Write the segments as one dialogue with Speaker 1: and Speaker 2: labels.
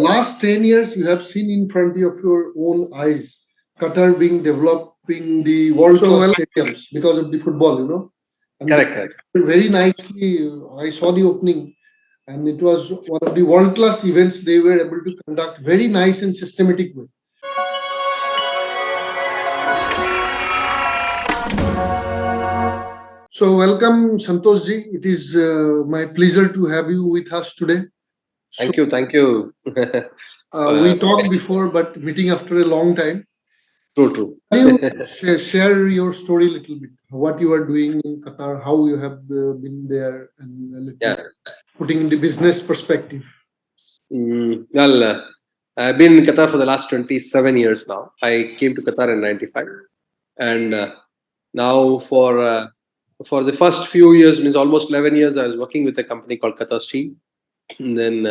Speaker 1: last 10 years, you have seen in front of your own eyes Qatar being developing the world class stadiums because of the football, And
Speaker 2: Correct.
Speaker 1: very nicely, I saw the opening, and it was one of the world class events they were able to conduct very nice and systematic way. So, welcome, Santosh ji. It is my pleasure to have you with us today.
Speaker 2: Thank you.
Speaker 1: We talked before, but meeting after a long time.
Speaker 2: True.
Speaker 1: Can you share your story a little bit? What you are doing in Qatar, how you have been there, and a little putting in the business perspective.
Speaker 2: Well, I've been in Qatar for the last 27 years now. I came to Qatar in '95, and now for the first few years, means almost 11 years, I was working with a company called Qatar Steel. And then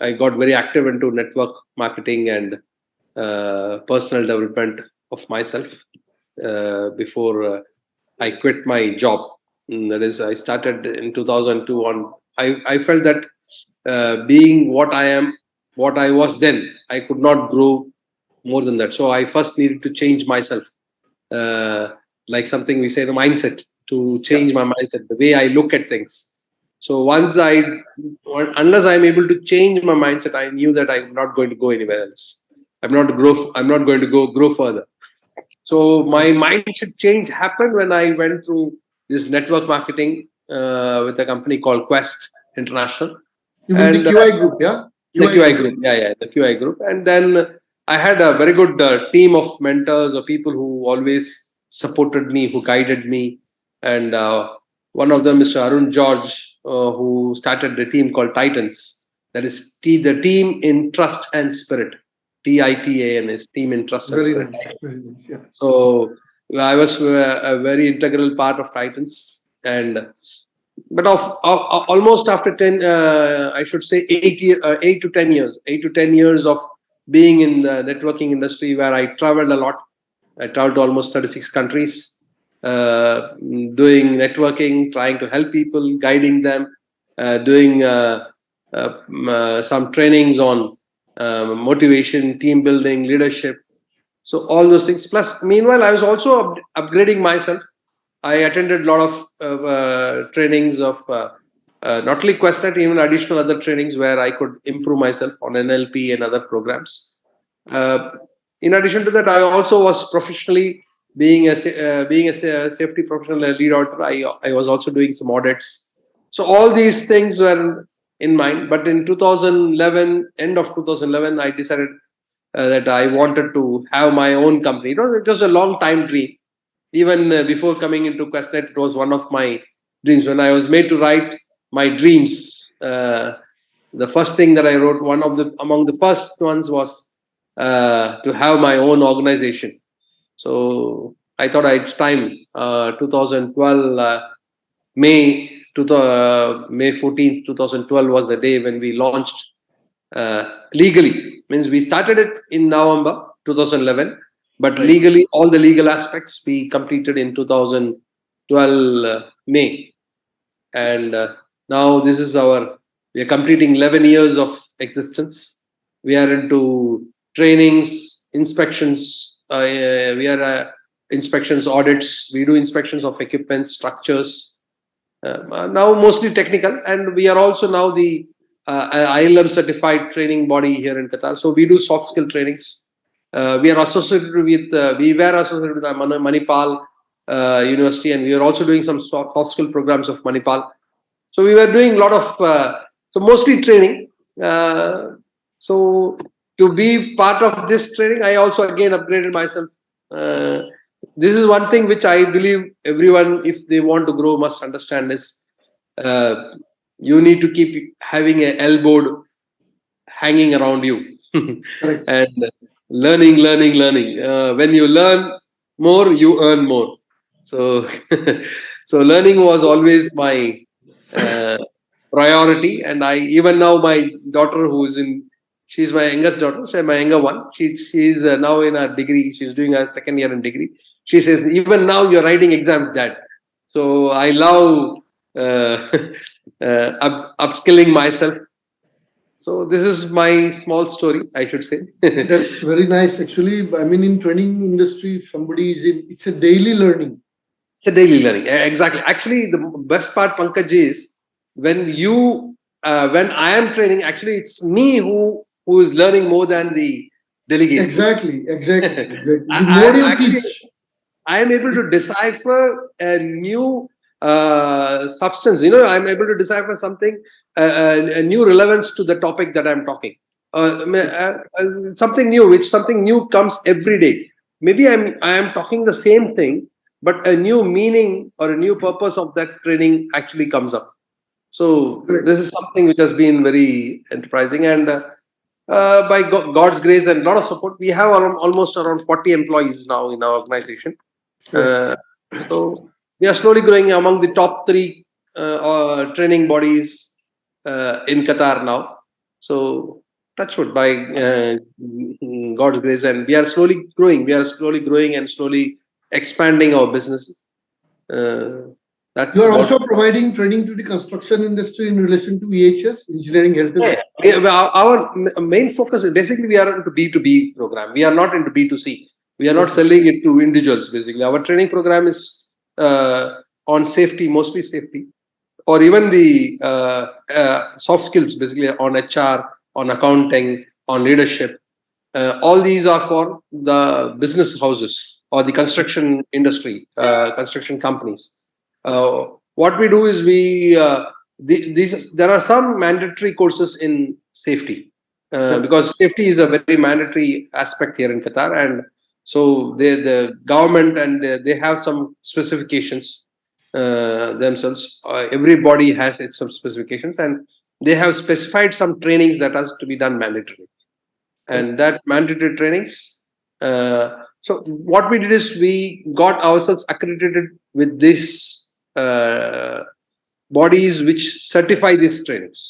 Speaker 2: I got very active into network marketing and personal development of myself before I quit my job. That is, I started in 2002. I felt that being what I am, what I was then, I could not grow more than that. So I first needed to change myself, like something we say, the mindset, to change my mindset, the way I look at things. So unless I'm able to change my mindset, I knew that I'm not going to go anywhere else. I'm not going to grow further. So my mindset change happened when I went through this network marketing with a company called Quest International.
Speaker 1: You mean the QI group, yeah?
Speaker 2: The QI group, the QI group. And then I had a very good team of mentors or people who always supported me, who guided me. And one of them, Mr. Arun George, who started the team called Titans. That is the team in trust and spirit. TITAN is team in trust and spirit.
Speaker 1: Very nice, yeah.
Speaker 2: So I was a very integral part of Titans, but almost after 10, I should say 8 to 10 years of being in the networking industry, where I traveled a lot. I traveled to almost 36 countries, doing networking, trying to help people, guiding them, doing some trainings on motivation, team building, leadership. So all those things. Plus, meanwhile, I was also upgrading myself. I attended a lot of trainings of not only Questnet, even additional other trainings where I could improve myself on NLP and other programs. In addition to that, I also was professionally being a safety professional, a lead auditor. I was also doing some audits. So all these things were in mind. But in 2011, end of 2011, I decided that I wanted to have my own company. It was a long time dream. Even before coming into Questnet, it was one of my dreams. When I was made to write my dreams, the first thing that I wrote, among the first ones, was to have my own organization. So I thought it's time. 2012 May 14th, 2012 was the day when we launched legally. Means we started it in November 2011, but legally, all the legal aspects we completed in 2012 May. And now this is we are completing 11 years of existence. We are into trainings, inspections. We are inspections, audits. We do inspections of equipment, structures. Now mostly technical, and we are also now the ILM certified training body here in Qatar. So we do soft skill trainings. We were associated with Manipal University, and we are also doing some soft skill programs of Manipal. So we were doing a lot of so mostly training. So to be part of this training, I also again upgraded myself. This is one thing which I believe everyone, if they want to grow, must understand is you need to keep having an elbow hanging around you and learning. When you learn more, you earn more. So, so learning was always my priority. And even now, my daughter, she's my youngest daughter, so my younger one. She's now in a degree. She's doing a second year in degree. She says, even now you're writing exams, Dad. So I love upskilling myself. So this is my small story, I should say.
Speaker 1: That's very nice. Actually, I mean, in training industry, if somebody is in, it's a daily learning.
Speaker 2: It's a daily learning. Exactly. Actually, the best part, Pankaj, is when when I am training. Actually, it's me who is learning more than the delegates.
Speaker 1: Exactly, exactly, exactly. The
Speaker 2: I
Speaker 1: more
Speaker 2: am
Speaker 1: you
Speaker 2: actually
Speaker 1: teach,
Speaker 2: I am able to decipher a new substance. I am able to decipher something, a new relevance to the topic that I am talking. Something new, which something new comes every day. Maybe I am talking the same thing, but a new meaning or a new purpose of that training actually comes up. So
Speaker 1: correct.
Speaker 2: this is something which has been very enterprising, and by God's grace and a lot of support, we have almost around 40 employees now in our organization.
Speaker 1: Correct.
Speaker 2: uh, so we are slowly growing among the top three training bodies in Qatar now. So touch wood, by God's grace, and we are slowly growing. We are slowly growing and slowly expanding our businesses. Uh,
Speaker 1: You
Speaker 2: that's
Speaker 1: are also
Speaker 2: about.
Speaker 1: providing training to the construction industry in relation to EHS, engineering, health, and
Speaker 2: Yeah,
Speaker 1: safety.
Speaker 2: our main focus is basically we are into B2B program. We are not into B2C. We are not
Speaker 1: Okay.
Speaker 2: selling it to individuals. Basically, our training program is on safety, mostly safety, or even the soft skills, basically on HR, on accounting, on leadership. All these are for the business houses or the construction industry, construction companies. What we do is these there are some mandatory courses in safety,
Speaker 1: Yeah.
Speaker 2: because safety is a very mandatory aspect here in Qatar, and so the government and they have some specifications themselves. Everybody has its some specifications, and they have specified some trainings that has to be done mandatory,
Speaker 1: Okay.
Speaker 2: and that mandatory trainings. So what we did is we got ourselves accredited with these bodies which certify these trainings.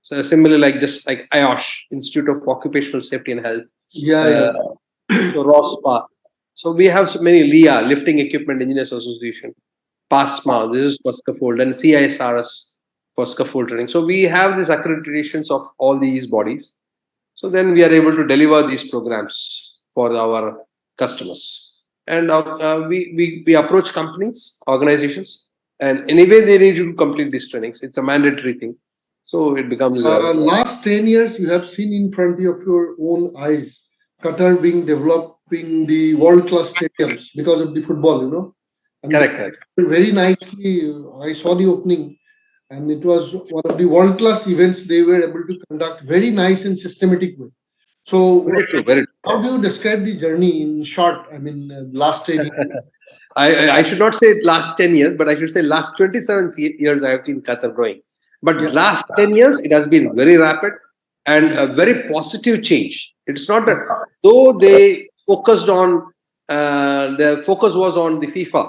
Speaker 2: So similarly, like just like IOSH, Institute of Occupational Safety and Health,
Speaker 1: Yeah,
Speaker 2: uh,
Speaker 1: yeah.
Speaker 2: so ROSPA. So we have so many LEA, Lifting Equipment Engineers Association, PASMA, this is for scaffold, and CISRS for scaffold training. So we have these accreditations of all these bodies, so then we are able to deliver these programs for our customers. And we approach companies, organizations, and anyway they need to complete these trainings. It's a mandatory thing. So it becomes
Speaker 1: Last 10 years, you have seen in front of your own eyes Qatar being developing the world class stadiums because of the football, and
Speaker 2: correct, correct.
Speaker 1: very nicely. I saw the opening, and it was one of the world class events they were able to conduct very nice and systematic way. So,
Speaker 2: Very true, very true.
Speaker 1: how do you describe the journey in short? I mean, last 10 years.
Speaker 2: I should not say last 10 years, but I should say last 27 years I have seen Qatar growing. But
Speaker 1: Yeah.
Speaker 2: last 10 years, it has been very rapid and a very positive change. It's not that, though they focused on, their focus was on the FIFA,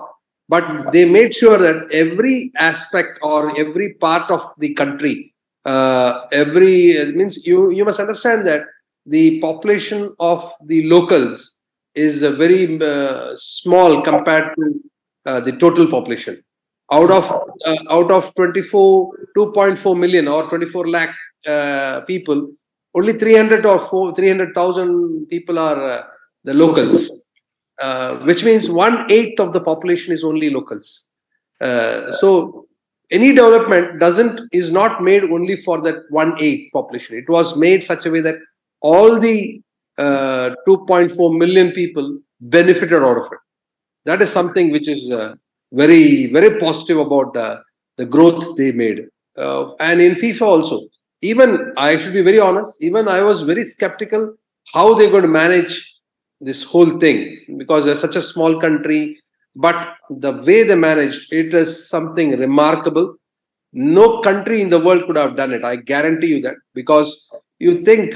Speaker 2: but they made sure that every aspect or every part of the country, every means you must understand that the population of the locals is very small compared to the total population. Out of 2.4 million or 24 lakh people, only 300 or 300,000 people are the
Speaker 1: Local.
Speaker 2: locals, which means 1/8 of the population is only locals. So any development doesn't is not made only for that 1/8 population. It was made such a way that all the 2.4 million people benefited out of it. That is something which is very very positive about the growth they made. And in FIFA also, even I should be very honest, even I was very skeptical how they're going to manage this whole thing, because they're such a small country, but the way they managed it is something remarkable. No country in the world could have done it, I guarantee you that, because you think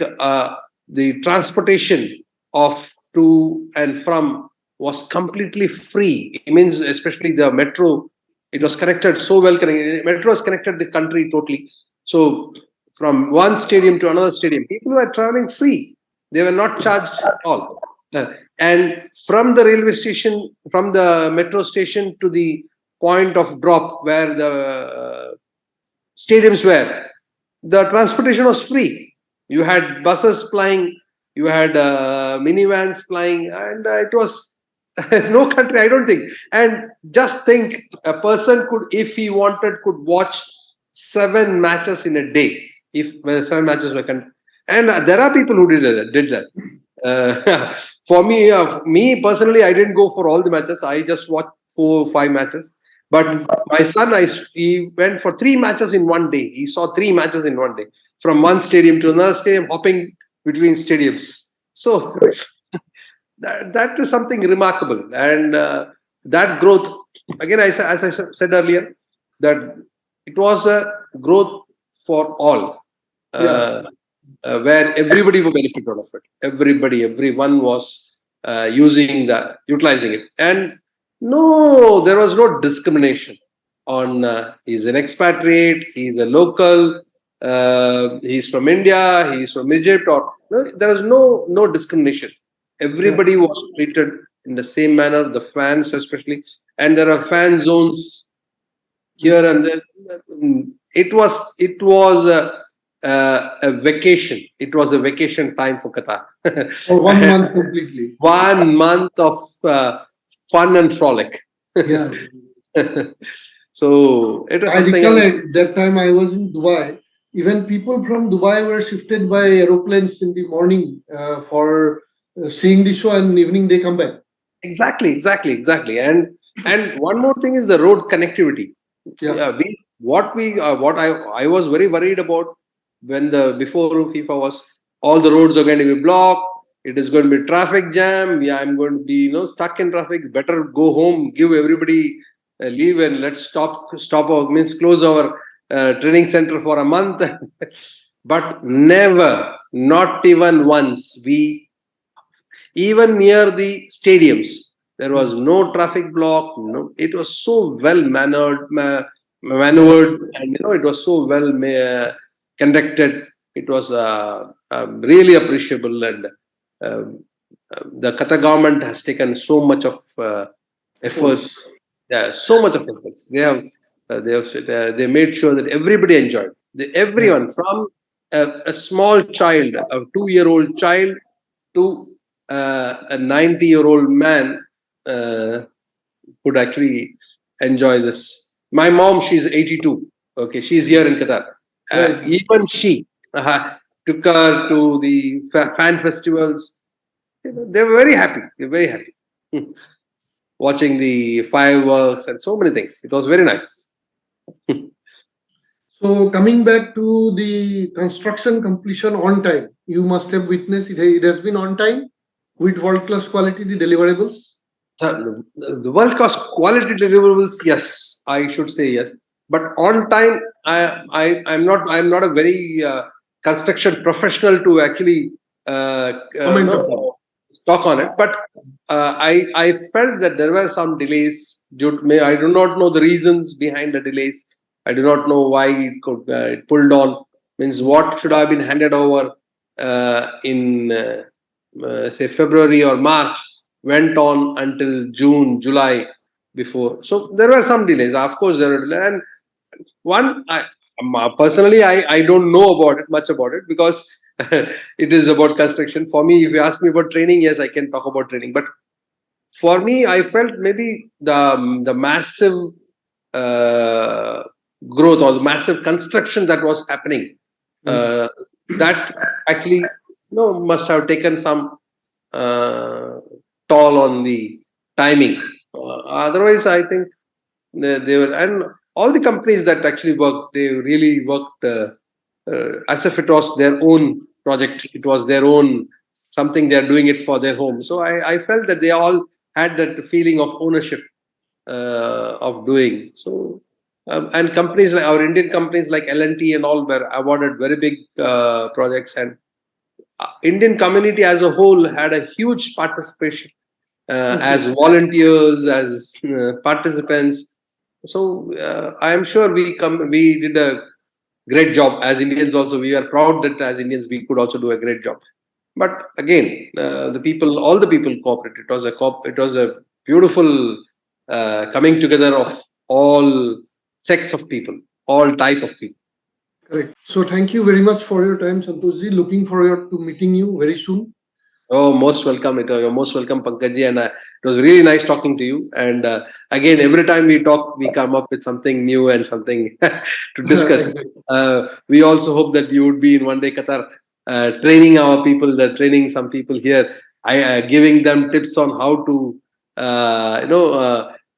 Speaker 2: the transportation of to and from was completely free. It means especially the metro, it was connected so well. Metro has connected the country totally. So from one stadium to another stadium, people were traveling free. They were not charged at all. And from the railway station, from the metro station to the point of drop where the stadiums were, the transportation was free. You had buses flying, you had minivans flying, and it was no country, I don't think. And just think, a person could, if he wanted, could watch 7 matches in a day. If 7 matches were and there are people who did that. For me personally, I didn't go for all the matches. I just watched 4 or 5 matches. But my son, he went for 3 matches in one day. He saw 3 matches in one day, from one stadium to another stadium, hopping between stadiums. So that is something remarkable, and that growth, again, as I said earlier, that it was a growth for all,
Speaker 1: Yeah.
Speaker 2: uh, where everybody will benefit out of it. Everyone was utilizing it, and no, there was no discrimination on he's an expatriate, he's a local, he's from India, he's from Egypt, or no, there was no discrimination.
Speaker 1: Yeah.
Speaker 2: Everybody was treated in the same manner, the fans especially, and there are fan zones here and there. It was a vacation. It was a vacation time for Qatar.
Speaker 1: For 1 month completely.
Speaker 2: 1 month of fun and frolic.
Speaker 1: Yeah.
Speaker 2: So it was
Speaker 1: I
Speaker 2: something else.
Speaker 1: recollect that time I was in Dubai. Even people from Dubai were shifted by aeroplanes in the morning for seeing the show, and evening they come back.
Speaker 2: Exactly. And one more thing is the road connectivity.
Speaker 1: Yeah.
Speaker 2: Yeah, what I was very worried about when the before FIFA was, all the roads are going to be blocked. It is going to be traffic jam. Yeah, I'm going to be stuck in traffic. Better go home. Give everybody leave, and let's stop our means close our training center for a month. But never, not even once, we even near the stadiums, there was no traffic block. No, it was so well
Speaker 1: Yeah.
Speaker 2: maneuvered, and it was so well conducted. It was really appreciable, and um, the Qatar government has taken so much of efforts.
Speaker 1: Efforts.
Speaker 2: Yeah, so much of efforts. They made sure that everybody enjoyed.
Speaker 1: Yeah.
Speaker 2: Everyone, from a small child, a 2-year-old child, to a 90-year-old man uh, could actually enjoy this. My mom, she's 82. Okay, she's here in Qatar.
Speaker 1: Right.
Speaker 2: Even she took her to the fan festivals. They were very happy. They were very happy. Watching the fireworks and so many things. It was very nice.
Speaker 1: So coming back to the construction completion on time, you must have witnessed it. It has been on time with world class quality the deliverables.
Speaker 2: The world class quality deliverables, yes, I should say yes. But on time, I'm not a very construction professional to actually
Speaker 1: Comment upon.
Speaker 2: talk on it. But I felt that there were some delays due to me. I do not know the reasons behind the delays. I do not know why it pulled on. Means what should have been handed over in say February or March, went on until June, July before. So there were some delays. Of course, there were delays. And one, personally, I don't know about it much about it, because it is about construction. For me, if you ask me about training, yes, I can talk about training. But for me, I felt maybe the massive uh, growth, or the massive construction that was happening,
Speaker 1: Mm.
Speaker 2: uh, that actually must have taken some uh, toll on the timing. Otherwise, I think they were, and all the companies that actually worked, they really worked as if it was their own project. It was their own something. They're doing it for their home. So I felt that they all had that feeling of ownership of doing so. And companies like our Indian companies like L&T and all were awarded very big projects, and Indian community as a whole had a huge participation as
Speaker 1: Okay.
Speaker 2: volunteers, as participants. So I am sure we did a great job as Indians. Also, we are proud that as Indians we could also do a great job. But again, all the people cooperated. It was a beautiful coming together of all sects of people, all type of people.
Speaker 1: Correct. So thank you very much for your time, Santoshji. Looking forward to meeting you very soon.
Speaker 2: Oh, most welcome. You're most welcome, Pankajji. And it was really nice talking to you. And again, every time we talk, we come up with something new and something to discuss.
Speaker 1: Exactly.
Speaker 2: We also hope that you would be in one day Qatar, training our people, training some people here, giving them tips on how to,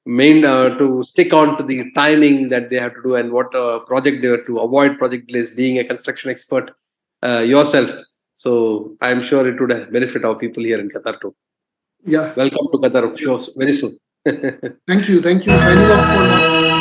Speaker 2: to stick on to the timing that they have to do and what project they have to avoid project delays. Being a construction expert yourself, so I'm sure it would benefit our people here in Qatar too.
Speaker 1: Yeah.
Speaker 2: Welcome to Qatar shows very soon.
Speaker 1: Thank you. Thank you. Signing off for now.